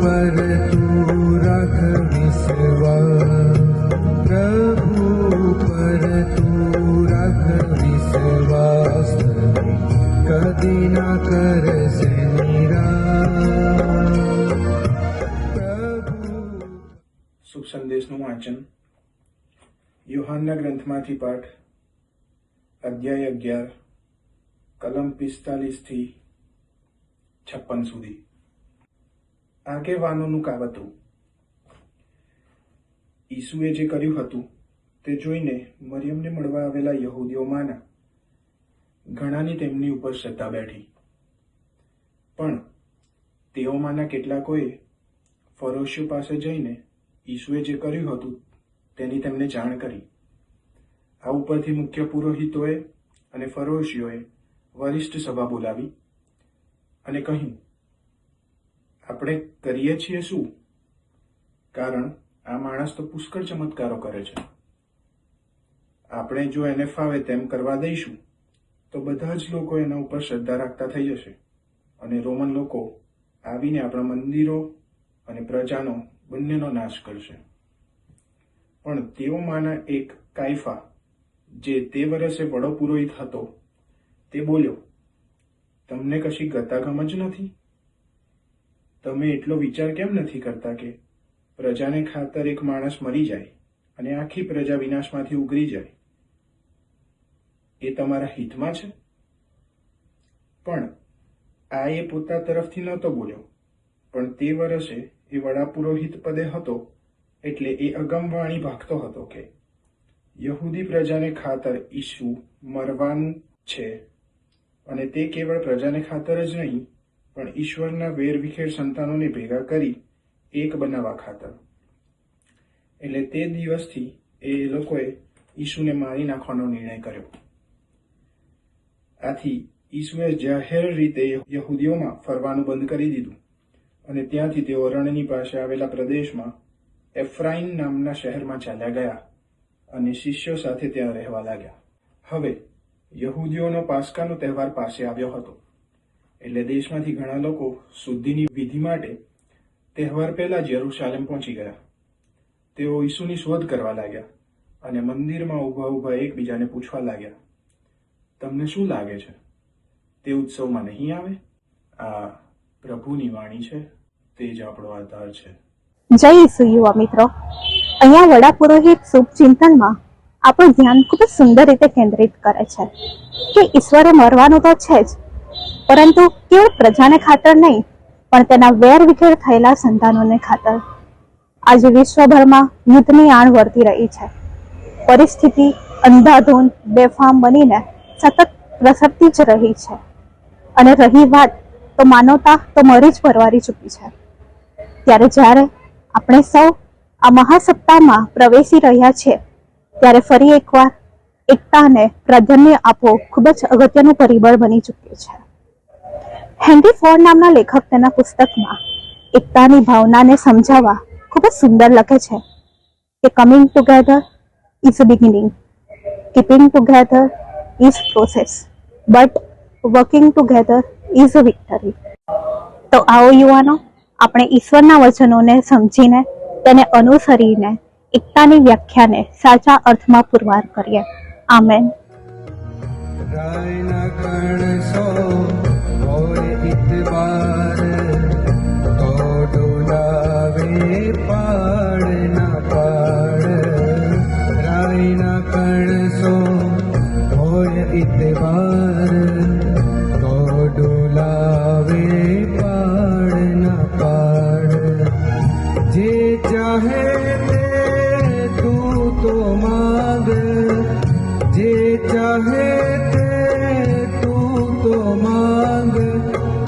पर तू रख विश्वास, प्रभु पर तू रख विश्वास, कदी ना करसे निराश। શુભ સંદેશનું વાંચન યોહાનના ગ્રંથમાંથી પાઠ અધ્યાય 11 કલમ 45 થી 56 સુધી। આગેવાનોનું કાવતરું। ઈસુએ જે કર્યું હતું તે જોઈને મરિયમને મળવા આવેલા યહૂદીઓમાંના ઘણાની તેમની ઉપર શ્રદ્ધા બેઠી, પણ તેઓમાંના કેટલાકોએ ફરોશીઓ પાસે જઈને ઈસુએ જે કર્યું હતું તેની તેમને જાણ કરી। આ ઉપરથી મુખ્ય પુરોહિતોએ અને ફરોશીઓએ વરિષ્ઠ સભા બોલાવી અને કહ્યું, આપણે કરીએ છીએ શું? કારણ આ માણસ તો પુષ્કળ ચમત્કારો કરે છે। આપણે જો એને ફાવે તેમ કરવા દઈશું તો બધા જ લોકો એના ઉપર શ્રદ્ધા રાખતા થઈ જશે અને રોમન લોકો આવીને આપણા મંદિરો અને પ્રજાનો બંનેનો નાશ કરશે। પણ તેઓમાંના એક કાયફા, જે તે વર્ષે વડો પુરોહિત હતો, તે બોલ્યો, તમને કશી ગતાગમ જ નથી? તમે એટલો વિચાર કેમ નથી કરતા કે પ્રજાને ખાતર એક માણસ મરી જાય અને આખી પ્રજા વિનાશમાંથી ઉગરી જાય? એ તમારા હિતમાં છે? પણ આ એ પોતા તરફથી નહોતો બોલ્યો, પણ તે વર્ષે એ વડા પુરોહિત પદે હતો, એટલે એ અગમવાણી ભાગતો હતો કે યહૂદી પ્રજાને ખાતર ઈસુ મરવાનું છે, અને તે કેવળ પ્રજાને ખાતર જ નહીં, પણ ઈશ્વરના વેરવિખેર સંતાનોને ભેગા કરી એક બનાવવા ખાતર। એટલે તે દિવસથી એ લોકોએ ઈસુને મારી નાખવાનો નિર્ણય કર્યો। આથી ઈસુએ જાહેર રીતે યહૂદીઓમાં ફરવાનું બંધ કરી દીધું અને ત્યાંથી તેઓ રણની પાસે આવેલા પ્રદેશમાં એફ્રાઈમ નામના શહેરમાં ચાલ્યા ગયા અને શિષ્યો સાથે ત્યાં રહેવા લાગ્યા। હવે યહૂદીઓનો પાસ્કાનો તહેવાર પાસે આવ્યો હતો, એટલે દેશમાંથી ઘણા લોકો શુદ્ધિની વિધિ માટે તહેવાર પહેલા જ યરૂશાલેમ પહોંચી ગયા। તેઓ ઈસુની શોધ કરવા લાગ્યા અને મંદિરમાં ઊભા ઊભા એકબીજાને પૂછવા લાગ્યા, તમને શું લાગે છે, તે ઉત્સવમાં નહીં આવે? આ પ્રભુની વાણી છે, તે જ આપણો આધાર છે। જય ઈસુ યુવા મિત્રો, અહીંયા વડા પુરોહિત શુભ ચિંતનમાં આપણું ધ્યાન ખૂબ જ સુંદર રીતે કેન્દ્રિત કરે છે કે ઈશ્વરે મરવાનું તો છે જ, પરંતુ કેવળ પ્રજાને ખાતર નહીં, પણ તેના વેર વિખેર થયેલા સંતાનોને ખાતર। આજે વિશ્વભરમાં યુદ્ધની આણ વર્તી રહી છે। પરિસ્થિતિ અંધાધૂંધ બેફામ બનીને સતત પ્રસરતી જ રહી છે, અને રહી વાત તો માનવતા તો મરી જ પરવારી ચૂકી છે। ત્યારે જ્યારે આપણે સૌ આ મહાસપ્તાહમાં પ્રવેશી રહ્યા છીએ, ત્યારે ફરી એકવાર એકતાને પ્રાધાન્ય આપવું ખૂબ જ અગત્યનું પરિબળ બની ચૂક્યું છે। હેનરી ફોર્ડ નામના લેખક તેના પુસ્તકમાં એકતાની ભાવનાને સમજાવવા ખૂબ જ સુંદર લખે છે કે coming together is beginning, keeping together is process, but working together is victory. તો આવો યુવાનો, આપણે ઈશ્વરના વચનોને સમજીને તેને અનુસરીને એકતાની વ્યાખ્યાને સાચા અર્થમાં પુરવાર કરીએ। આમેન। રાયના કણ સો હોય ઇતબાર, તો ડોલાવે પાડ ના પાડ। રાયના કણ સો હોય ઇતબાર, તો ડોલાવે પાડ ના પાડ। જે ચાહે તે તું તો માંગ, જે ચાહે તે તું તો માંગ,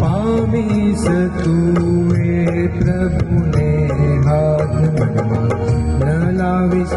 પામીશ તું એ પ્રભુને હાથ મનમાં ન લાવીશ।